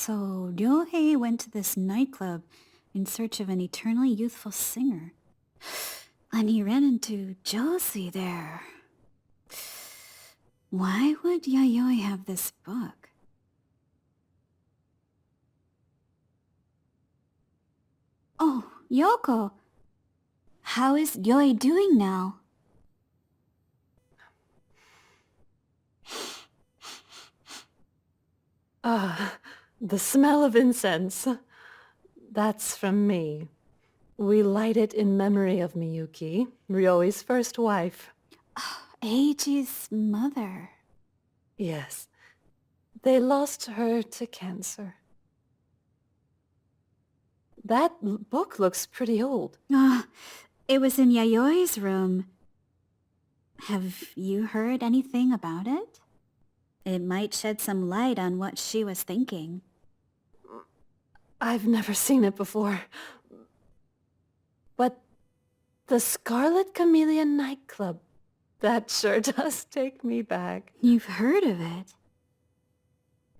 So Ryohei went to this nightclub in search of an eternally youthful singer. And he ran into Josie there. Why would Yayoi have this book? Oh, Yoko! How is Yoi doing now? Ah, the smell of incense. That's from me. We light it in memory of Miyuki, Ryoi's first wife. Eiichi's mother. Yes, they lost her to cancer. That book looks pretty old. It was in Yayoi's room. Have you heard anything about it? It might shed some light on what she was thinking. I've never seen it before. But the Scarlet Chameleon nightclub, that sure does take me back. You've heard of it?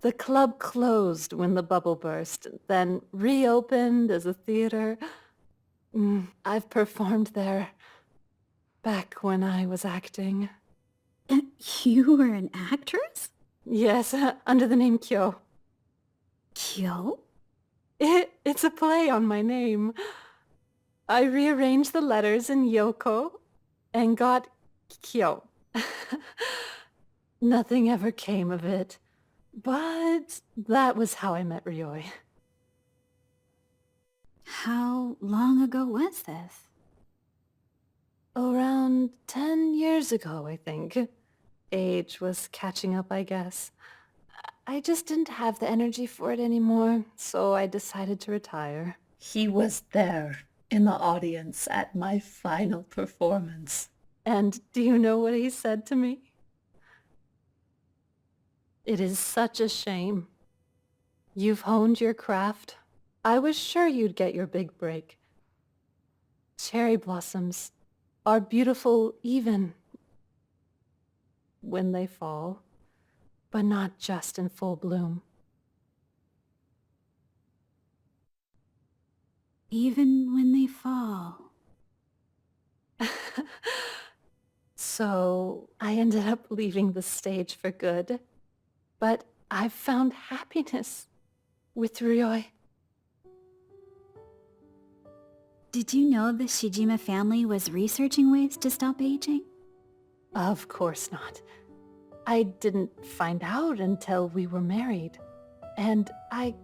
The club closed when the bubble burst, then reopened as a theater. I've performed there back when I was acting. You were an actress? Yes, under the name Kyo. Kyo? It's a play on my name. I rearranged the letters in Yoko and got Kyo. Nothing ever came of it, but that was how I met Ryoi. How long ago was this? Around 10 years ago, I think. Age was catching up, I guess. I just didn't have the energy for it anymore, so I decided to retire. He was there in the audience at my final performance. And do you know what he said to me? It is such a shame. You've honed your craft. I was sure you'd get your big break. Cherry blossoms are beautiful even when they fall, but not just in full bloom. Even when they fall. So I ended up leaving the stage for good, but I've found happiness with Ryoi. Did you know the Shijima family was researching ways to stop aging? Of course not. I didn't find out until we were married, and I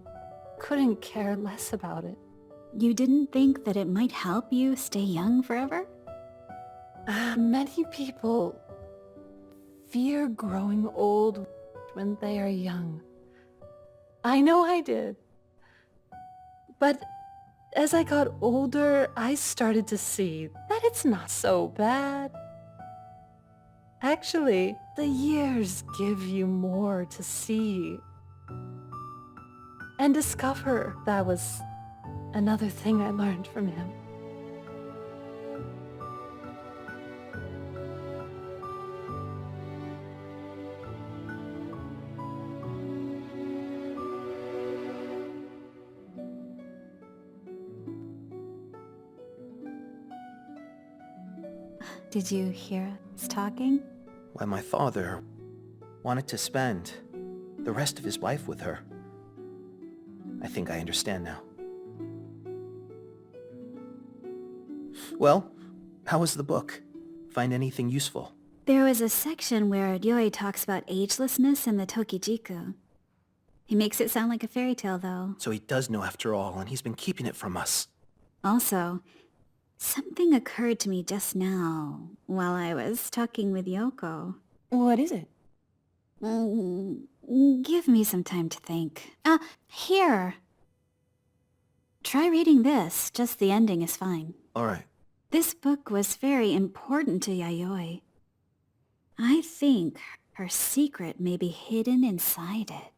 couldn't care less about it. You didn't think that it might help you stay young forever? Many people fear growing old when they are young. I know I did. But as I got older, I started to see that it's not so bad. Actually, the years give you more to see and discover. That was another thing I learned from him. Did you hear us talking? Why, my father wanted to spend the rest of his life with her. I think I understand now. Well, how was the book? Find anything useful? There was a section where Ryoi talks about agelessness in the Tokijiku. He makes it sound like a fairy tale, though. So he does know after all, and he's been keeping it from us. Also, something occurred to me just now while I was talking with Yoko. What is it? Give me some time to think. Here. Try reading this. Just the ending is fine. All right. This book was very important to Yayoi. I think her secret may be hidden inside it.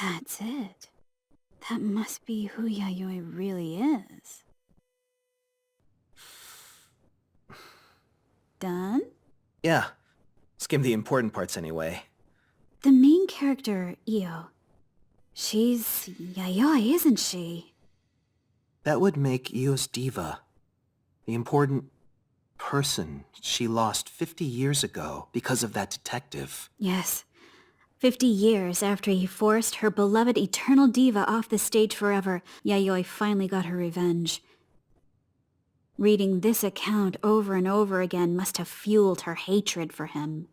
That's it. That must be who Yayoi really is. Done? Yeah. Skim the important parts anyway. The main character, Io. She's Yayoi, isn't she? That would make Io's diva the important person she lost 50 years ago because of that detective. Yes. 50 years after he forced her beloved eternal diva off the stage forever, Yayoi finally got her revenge. Reading this account over and over again must have fueled her hatred for him.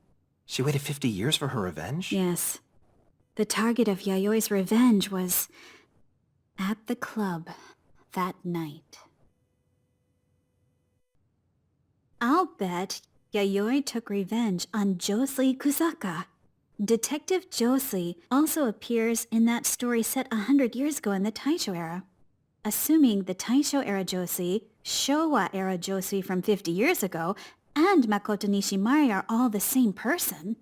She waited 50 years for her revenge? Yes. The target of Yayoi's revenge was at the club that night. I'll bet Yayoi took revenge on Josei Kusaka. Detective Josei also appears in that story set 100 years ago in the Taisho era. Assuming the Taisho era Josei, Showa era Josei from 50 years ago, and Makoto Nishimari are all the same person.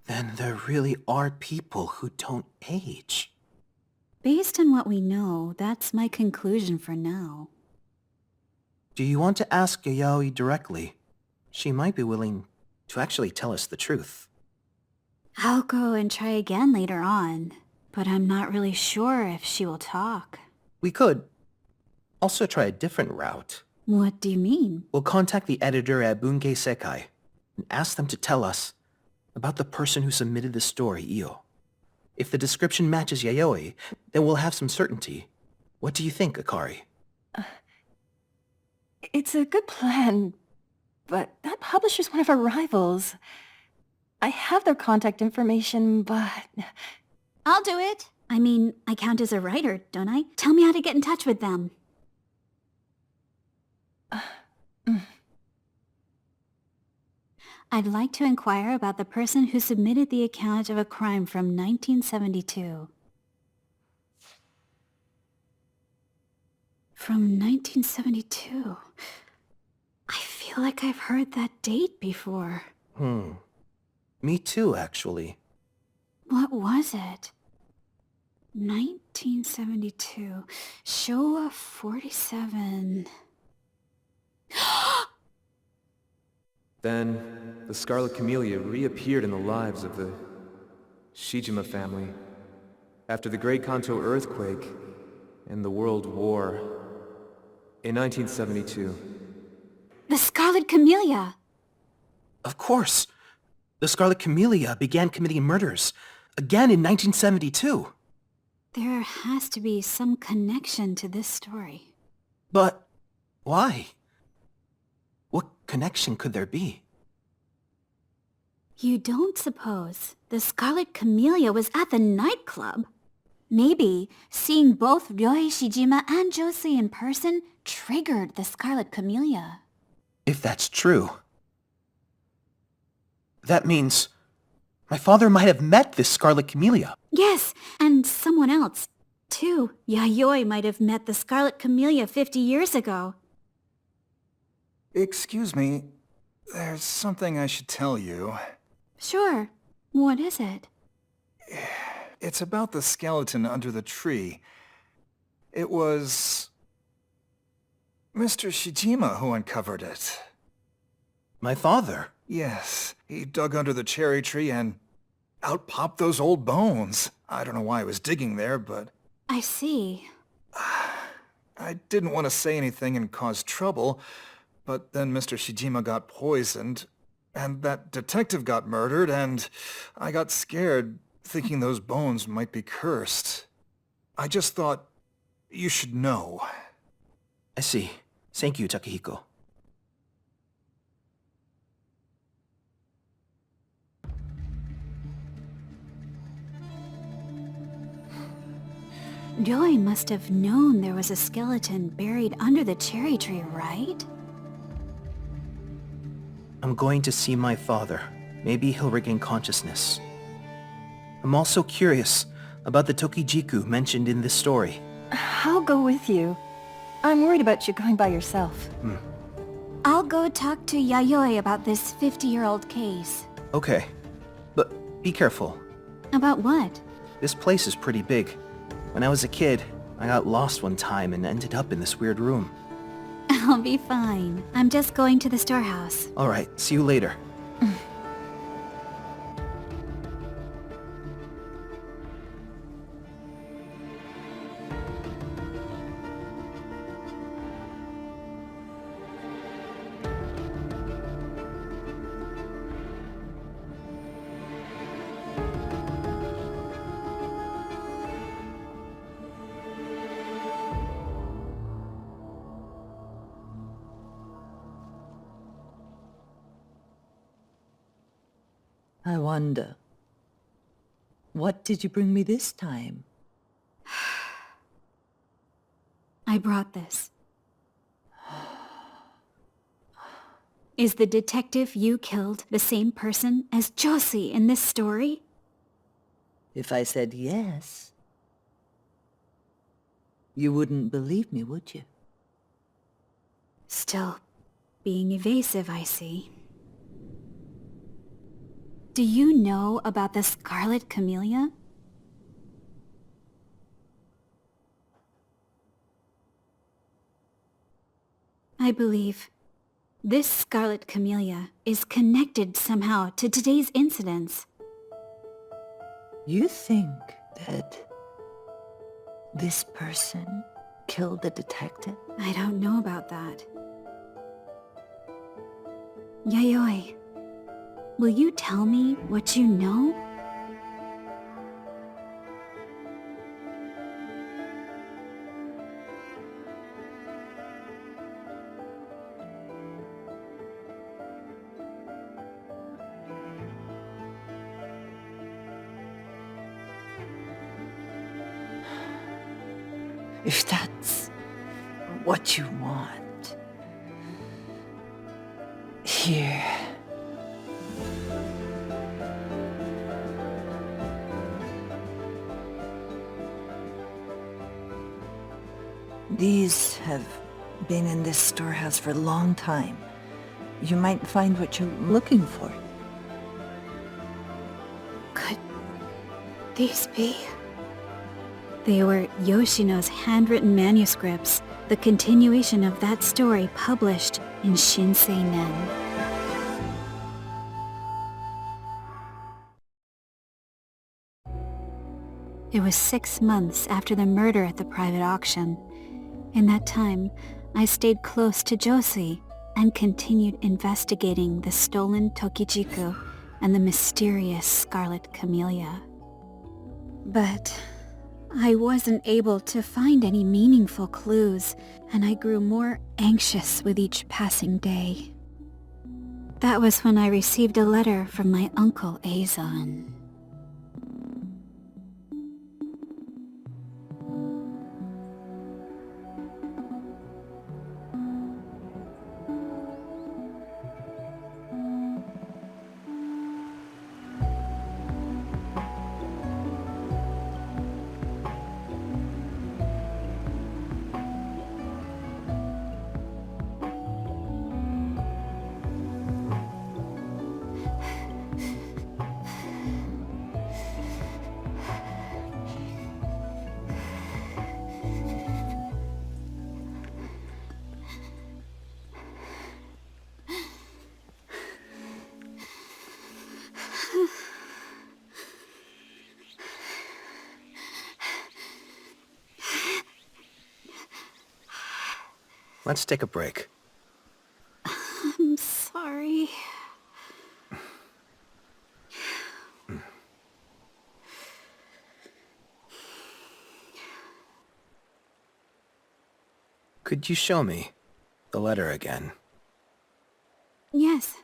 Then there really are people who don't age. Based on what we know, that's my conclusion for now. Do you want to ask Yayoi directly? She might be willing to actually tell us the truth. I'll go and try again later on, but I'm not really sure if she will talk. We could also try a different route. What do you mean? We'll contact the editor at Bungei Sekai and ask them to tell us about the person who submitted the story, Io. If the description matches Yayoi, then we'll have some certainty. What do you think, Akari? It's a good plan, but that publisher's one of our rivals. I have their contact information, but... I'll do it. I mean, I count as a writer, don't I? Tell me how to get in touch with them. I'd like to inquire about the person who submitted the account of a crime from 1972. From 1972. I feel like I've heard that date before. Me too, actually. What was it? 1972. Showa 47. Then, the Scarlet Camellia reappeared in the lives of the Shijima family after the Great Kanto earthquake and the World War in 1972. The Scarlet Camellia! Of course! The Scarlet Camellia began committing murders again in 1972. There has to be some connection to this story. But why? What connection could there be? You don't suppose the Scarlet Camellia was at the nightclub? Maybe seeing both Ryoi Shijima and Josei in person triggered the Scarlet Camellia. If that's true, that means my father might have met this Scarlet Camellia. Yes, and someone else, too. Yayoi might have met the Scarlet Camellia 50 years ago. Excuse me, there's something I should tell you. Sure. What is it? It's about the skeleton under the tree. It was Mr. Shijima who uncovered it. My father? Yes, he dug under the cherry tree and out popped those old bones. I don't know why he was digging there, but... I see. I didn't want to say anything and cause trouble, but then Mr. Shijima got poisoned, and that detective got murdered, and I got scared, thinking those bones might be cursed. I just thought you should know. I see. Thank you, Takehiko. Ryoi must have known there was a skeleton buried under the cherry tree, right? I'm going to see my father. Maybe he'll regain consciousness. I'm also curious about the Tokijiku mentioned in this story. I'll go with you. I'm worried about you going by yourself. I'll go talk to Yayoi about this 50-year-old case. Okay, but be careful. About what? This place is pretty big. When I was a kid, I got lost one time and ended up in this weird room. I'll be fine. I'm just going to the storehouse. Alright, see you later. I wonder, what did you bring me this time? I brought this. Is the detective you killed the same person as Josie in this story? If I said yes, you wouldn't believe me, would you? Still being evasive, I see. Do you know about the Scarlet Camellia? I believe this Scarlet Camellia is connected somehow to today's incidents. You think that this person killed the detective? I don't know about that. Yayoi, will you tell me what you know? If that's what you want. Here. These have been in this storehouse for a long time. You might find what you're looking for. Could these be? They were Yoshino's handwritten manuscripts, the continuation of that story published in Shinsei Nen. It was 6 months after the murder at the private auction. In that time, I stayed close to Josie and continued investigating the stolen Tokijiku and the mysterious Scarlet Camellia. But I wasn't able to find any meaningful clues, and I grew more anxious with each passing day. That was when I received a letter from my uncle Eizan. Let's take a break. I'm sorry. Could you show me the letter again? Yes.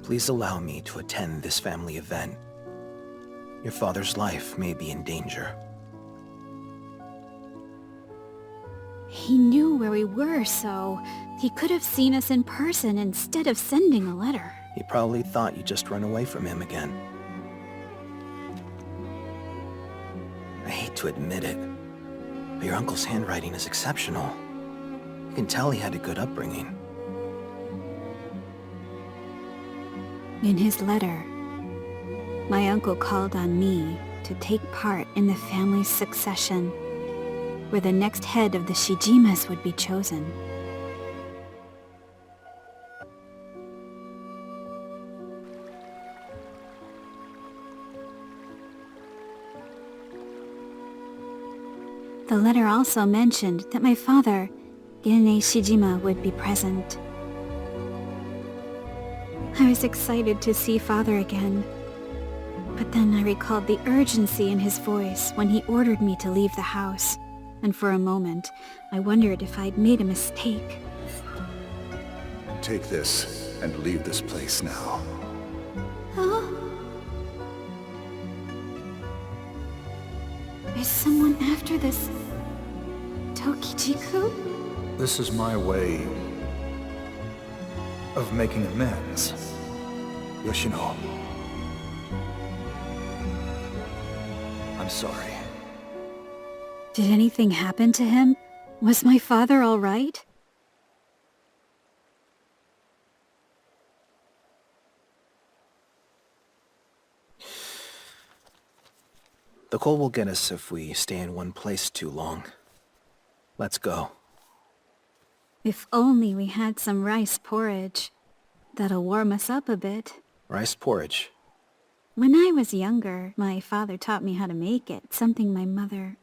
Please allow me to attend this family event. Your father's life may be in danger. He knew where we were, so he could have seen us in person instead of sending a letter. He probably thought you'd just run away from him again. I hate to admit it, but your uncle's handwriting is exceptional. You can tell he had a good upbringing. In his letter, my uncle called on me to take part in the family's succession, where the next head of the Shijimas would be chosen. The letter also mentioned that my father, Gene Shijima, would be present. I was excited to see father again, but then I recalled the urgency in his voice when he ordered me to leave the house, and for a moment, I wondered if I'd made a mistake. Take this and leave this place now. Huh? Is someone after this Tokijiku? This is my way of making amends, Yoshino. I'm sorry. Did anything happen to him? Was my father all right? The cold will get us if we stay in one place too long. Let's go. If only we had some rice porridge. That'll warm us up a bit. Rice porridge. When I was younger, my father taught me how to make it, something my mother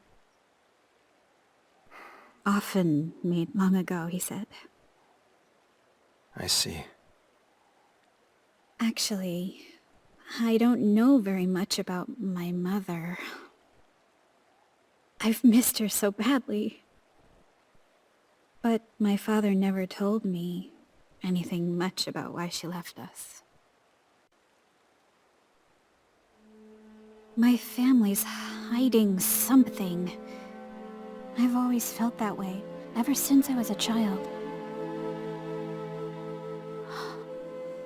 often made long ago, he said. I see. Actually, I don't know very much about my mother. I've missed her so badly. But my father never told me anything much about why she left us. My family's hiding something. I've always felt that way, ever since I was a child.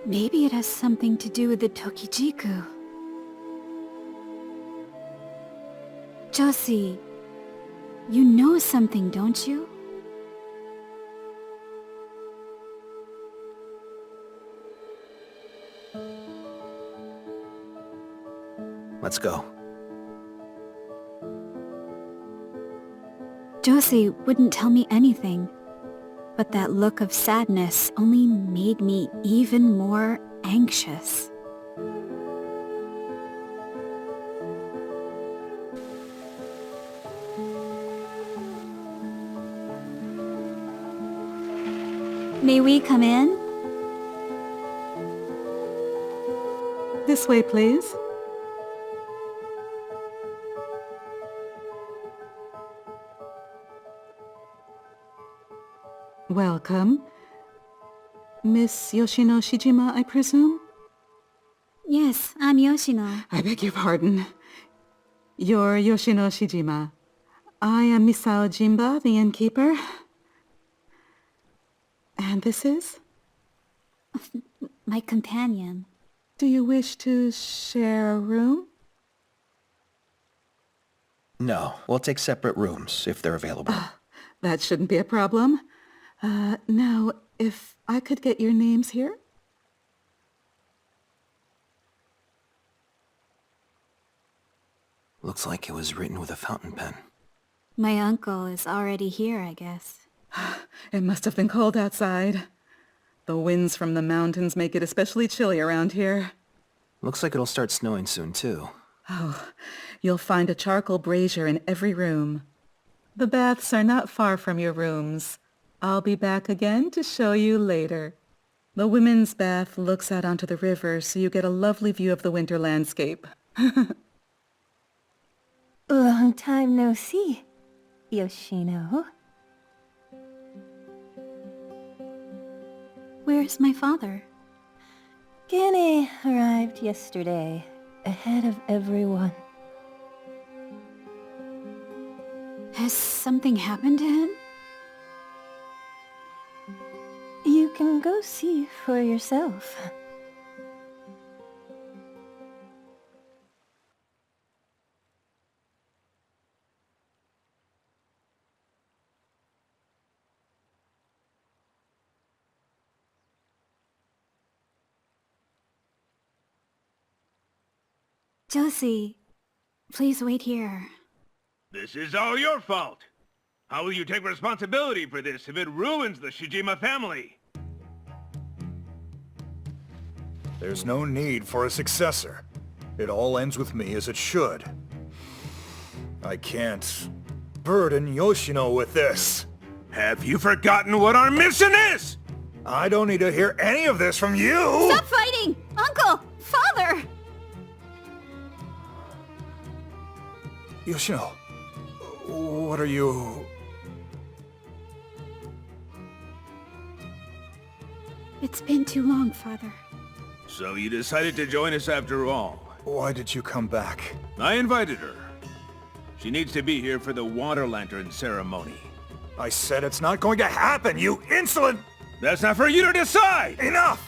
Maybe it has something to do with the Tokijiku. Josie, you know something, don't you? Let's go. Josie wouldn't tell me anything, but that look of sadness only made me even more anxious. May we come in? This way, please. Welcome. Miss Yoshino Shijima, I presume? Yes, I'm Yoshino. I beg your pardon. You're Yoshino Shijima. I am Misao Jinba, the innkeeper. And this is? My companion. Do you wish to share a room? No, we'll take separate rooms if they're available. That shouldn't be a problem. Now, if I could get your names here? Looks like it was written with a fountain pen. My uncle is already here, I guess. It must have been cold outside. The winds from the mountains make it especially chilly around here. Looks like it'll start snowing soon, too. Oh, you'll find a charcoal brazier in every room. The baths are not far from your rooms. I'll be back again to show you later. The women's bath looks out onto the river, so you get a lovely view of the winter landscape. Long time no see, Yoshino. Where's my father? Gene arrived yesterday, ahead of everyone. Has something happened to him? go see for yourself. Josie, please wait here. This is all your fault. How will you take responsibility for this if it ruins the Shijima family? There's no need for a successor. It all ends with me as it should. I can't burden Yoshino with this. Have you forgotten what our mission is? I don't need to hear any of this from you! Stop fighting! Uncle! Father! Yoshino, what are you... It's been too long, Father. So you decided to join us after all. Why did you come back? I invited her. She needs to be here for the water lantern ceremony. I said it's not going to happen, you insolent... That's not for you to decide! Enough!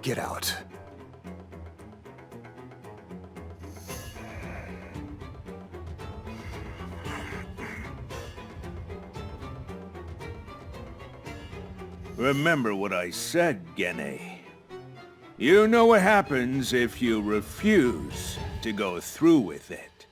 Get out. Remember what I said, Gene. You know what happens if you refuse to go through with it.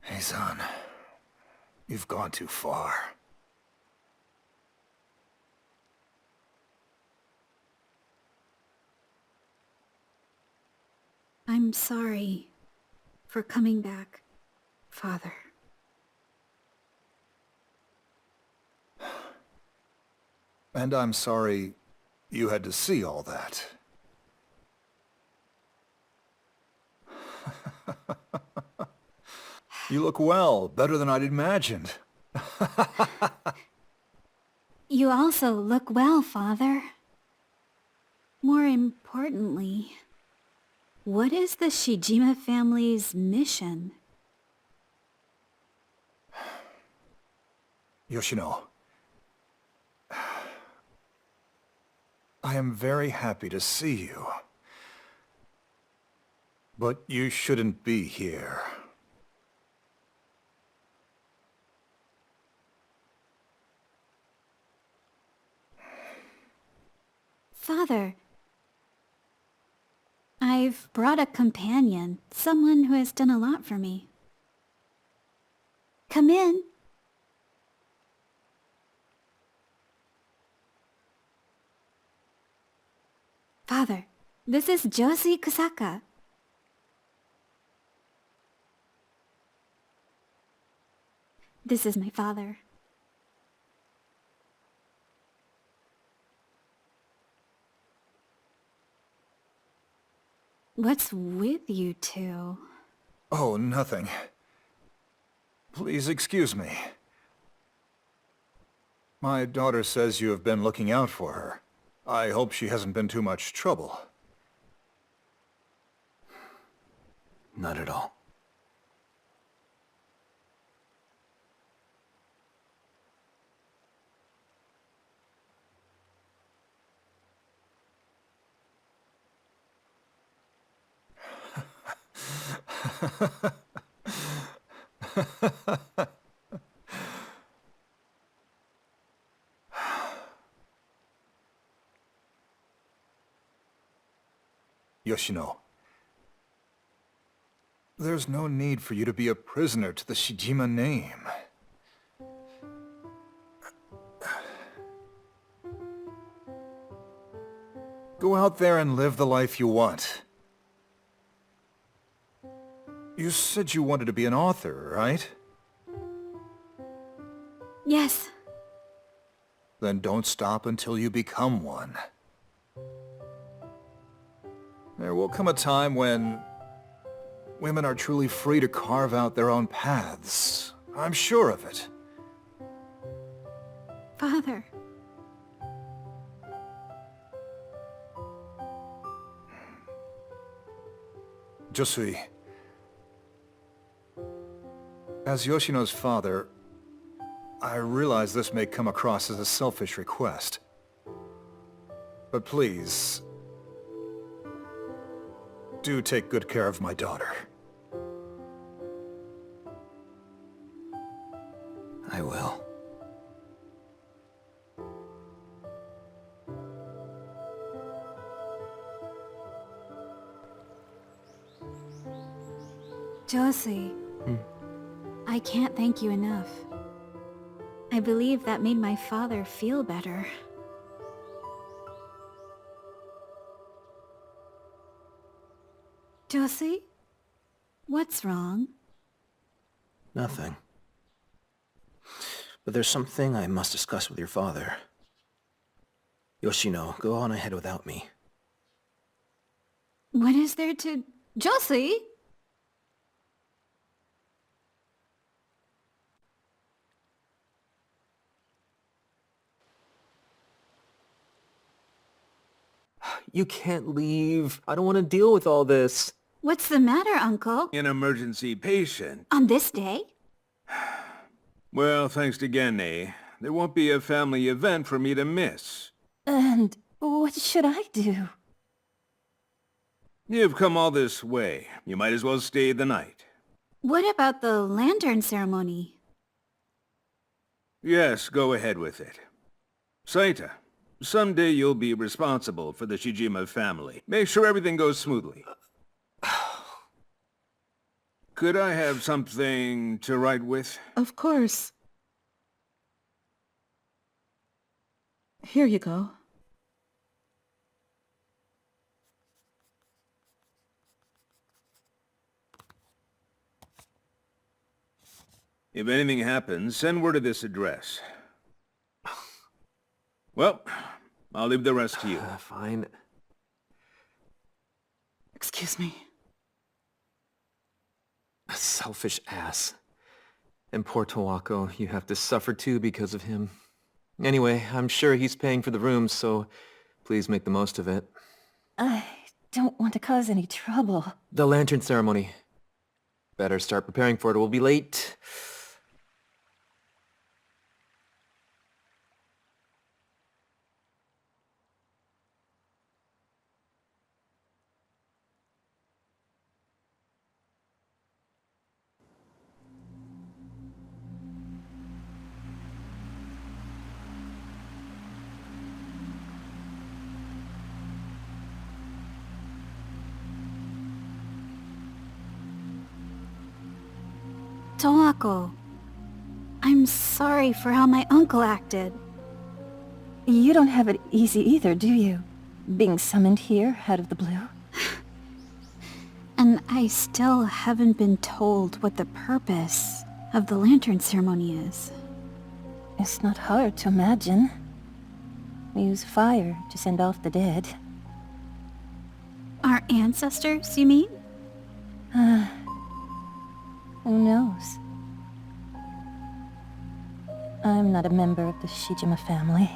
Hey, son. You've gone too far. I'm sorry for coming back, Father. And I'm sorry you had to see all that. You look well, better than I'd imagined. You also look well, Father. More importantly, what is the Shijima family's mission? Yoshino, I am very happy to see you. But you shouldn't be here. Father, I've brought a companion, someone who has done a lot for me. Come in. Father, this is Josie Kusaka. This is my father. What's with you two? Oh, nothing. Please excuse me. My daughter says you have been looking out for her. I hope she hasn't been too much trouble. Not at all. Yoshino, there's no need for you to be a prisoner to the Shijima name. Go out there and live the life you want. You said you wanted to be an author, right? Yes. Then don't stop until you become one. There will come a time when women are truly free to carve out their own paths. I'm sure of it. Father. Josui, as Yoshino's father, I realize this may come across as a selfish request. But please, do take good care of my daughter. I will. Josie, I can't thank you enough. I believe that made my father feel better. Josie? What's wrong? Nothing. But there's something I must discuss with your father. Yoshino, go on ahead without me. What is there to... Josie? You can't leave. I don't want to deal with all this. What's the matter, Uncle? An emergency patient. On this day? Well, thanks to Gene, there won't be a family event for me to miss. And what should I do? You've come all this way. You might as well stay the night. What about the lantern ceremony? Yes, go ahead with it. Saita, someday you'll be responsible for the Shijima family. Make sure everything goes smoothly. Could I have something to write with? Of course. Here you go. If anything happens, send word to this address. Well, I'll leave the rest to you. Fine. Excuse me. A selfish ass. And poor Towako, you have to suffer too because of him. Anyway, I'm sure he's paying for the room, so please make the most of it. I don't want to cause any trouble. The lantern ceremony. Better start preparing for it, we'll be late. Towako, I'm sorry for how my uncle acted. You don't have it easy either, do you? Being summoned here out of the blue? And I still haven't been told what the purpose of the lantern ceremony is. It's not hard to imagine. We use fire to send off the dead. Our ancestors, you mean? Who knows? I'm not a member of the Shijima family.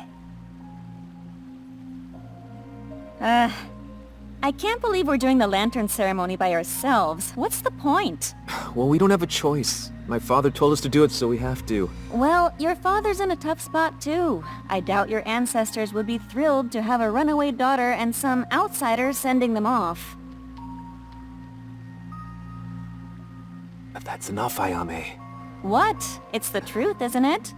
I can't believe we're doing the lantern ceremony by ourselves. What's the point? Well, we don't have a choice. My father told us to do it, so we have to. Well, your father's in a tough spot too. I doubt your ancestors would be thrilled to have a runaway daughter and some outsiders sending them off. That's enough, Ayame. What? It's the truth, isn't it?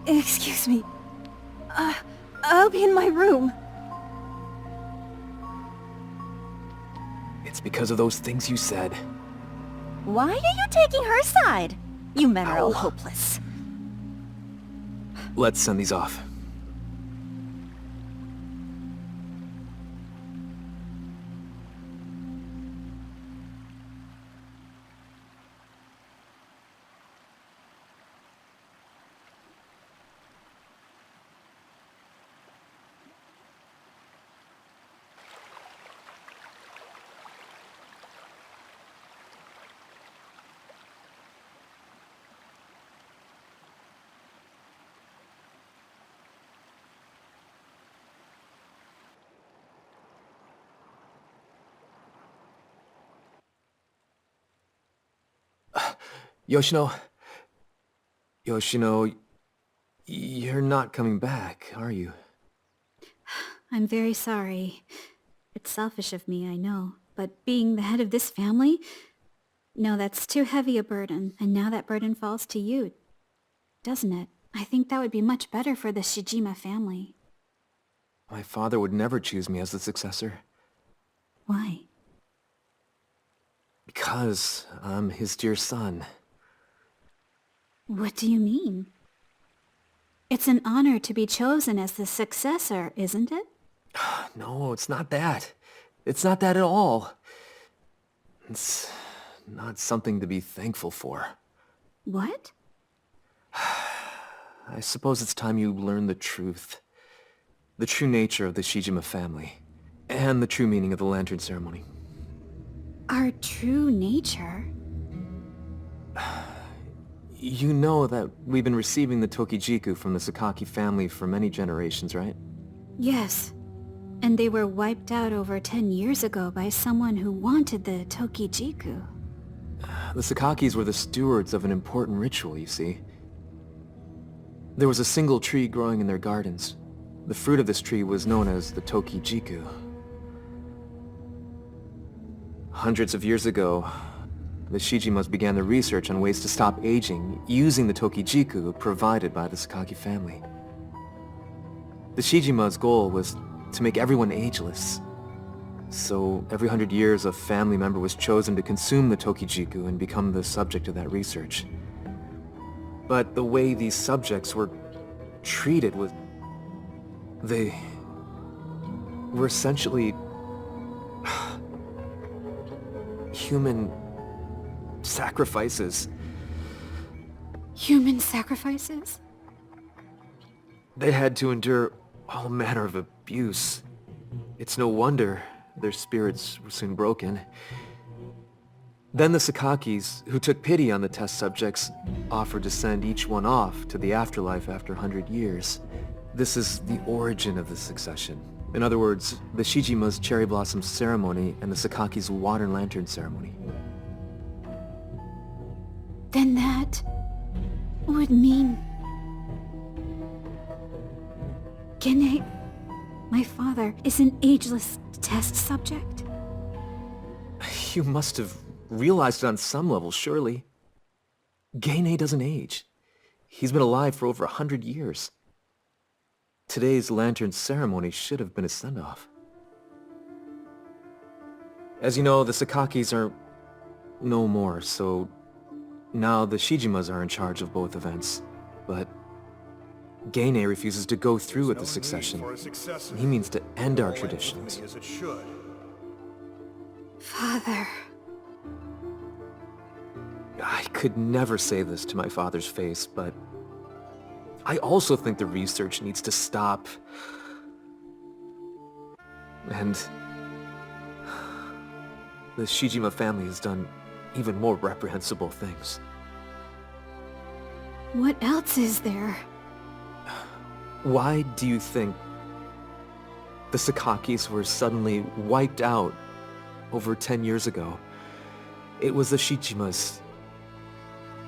Excuse me. I'll be in my room. It's because of those things you said. Why are you taking her side? You men are all hopeless. Let's send these off. Yoshino, you're not coming back, are you? I'm very sorry. It's selfish of me, I know. But being the head of this family? No, that's too heavy a burden. And now that burden falls to you, doesn't it? I think that would be much better for the Shijima family. My father would never choose me as the successor. Why? Because I'm his dear son. What do you mean? It's an honor to be chosen as the successor, isn't it? No, it's not that. It's not that at all. It's not something to be thankful for. What? I suppose it's time you learn the truth. The true nature of the Shijima family. And the true meaning of the lantern ceremony. Our true nature? You know that we've been receiving the Tokijiku from the Sakaki family for many generations, right? Yes. And they were wiped out over 10 years ago by someone who wanted the Tokijiku. The Sakakis were the stewards of an important ritual, you see. There was a single tree growing in their gardens. The fruit of this tree was known as the Tokijiku. Hundreds of years ago, the Shijimas began the research on ways to stop aging using the Tokijiku provided by the Sakaki family. The Shijima's goal was to make everyone ageless. So every 100 years a family member was chosen to consume the Tokijiku and become the subject of that research. But the way these subjects were treated was... they were essentially... human sacrifices. Human sacrifices? They had to endure all manner of abuse. It's no wonder their spirits were soon broken. Then the Sakakis, who took pity on the test subjects, offered to send each one off to the afterlife after 100 years. This is the origin of the succession. In other words, the Shijima's cherry blossom ceremony and the Sakaki's water lantern ceremony. Then that would mean... Gene, my father, is an ageless test subject? You must have realized it on some level, surely. Gene doesn't age. He's been alive for over 100 years. Today's lantern ceremony should have been a send-off. As you know, the Sakakis are no more, so now the Shijimas are in charge of both events. But Gene refuses to go through with the succession. He means to end our traditions. Father... I could never say this to my father's face, but I also think the research needs to stop. And the Shijima family has done even more reprehensible things. What else is there? Why do you think the Sakakis were suddenly wiped out over 10 years ago? It was the Shijimas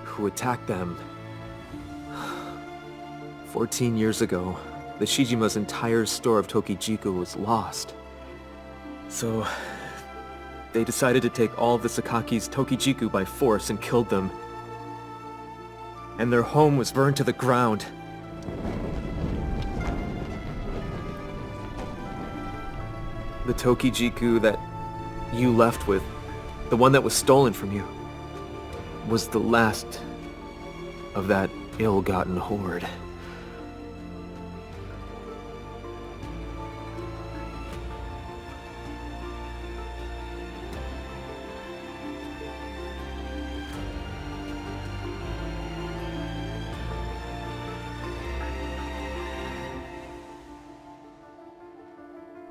who attacked them. 14 years ago, the Shijima's entire store of Tokijiku was lost. So they decided to take all of the Sakaki's Tokijiku by force and killed them. And their home was burned to the ground. The Tokijiku that you left with, the one that was stolen from you, was the last of that ill-gotten hoard.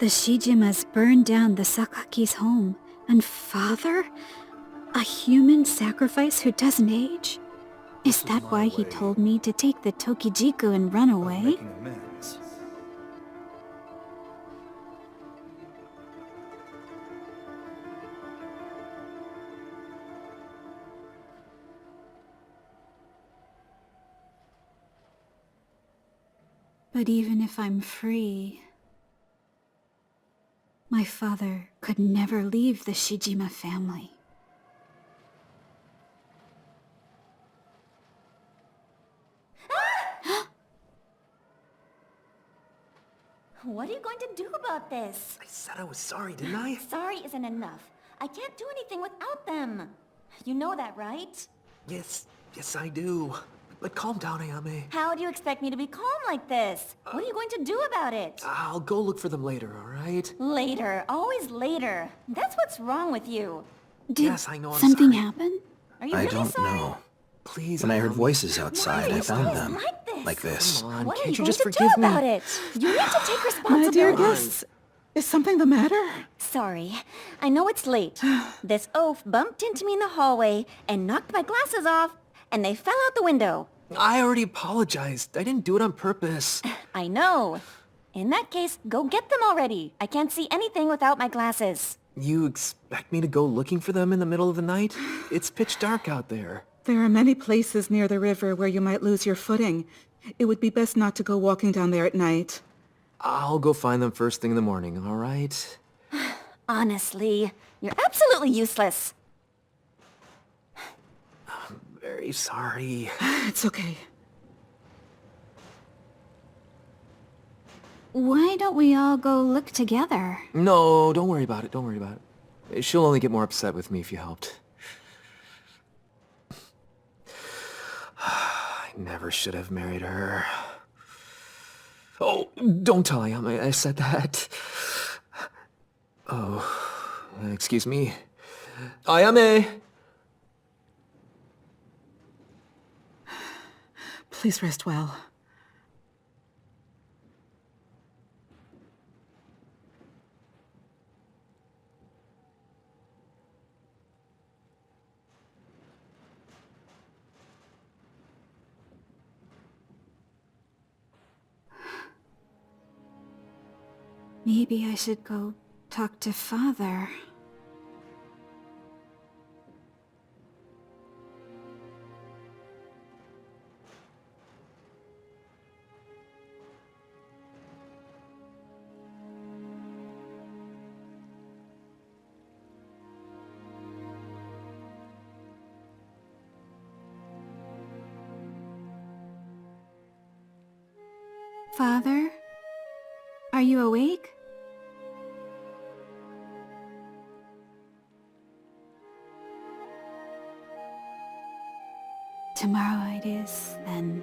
The Shijimas burned down the Sakaki's home, and father? A human sacrifice who doesn't age? Is that why he told me to take the Tokijiku and run away? Making amends. But even if I'm free, my father could never leave the Shijima family. What are you going to do about this? I said I was sorry, didn't I? Sorry isn't enough. I can't do anything without them. You know that, right? Yes, I do. But calm down, Ayame. How do you expect me to be calm like this? What are you going to do about it? I'll go look for them later, alright? Later. Always later. That's what's wrong with you. Did Yes, I know, I'm something sorry. happen? Are you I really don't sorry? know. Please, When I heard Ayame. voices outside, I found them. Like this. Come on, What are can't you you going just to do forgive me? about it? You need to take My responsibility. dear guests, is something the matter? Sorry. I know it's late. This oaf bumped into me in the hallway and knocked my glasses off, and they fell out the window. I already apologized. I didn't do it on purpose. I know. In that case, go get them already. I can't see anything without my glasses. You expect me to go looking for them in the middle of the night? It's pitch dark out there. There are many places near the river where you might lose your footing. It would be best not to go walking down there at night. I'll go find them first thing in the morning, alright? Honestly, you're absolutely useless. Very sorry. It's okay. Why don't we all go look together? No, don't worry about it, don't worry about it. She'll only get more upset with me if you helped. I never should have married her. Oh, don't tell Ayame I said that. Oh, excuse me. Ayame! Please rest well. Maybe I should go talk to father. Father? Are you awake? Tomorrow it is, then.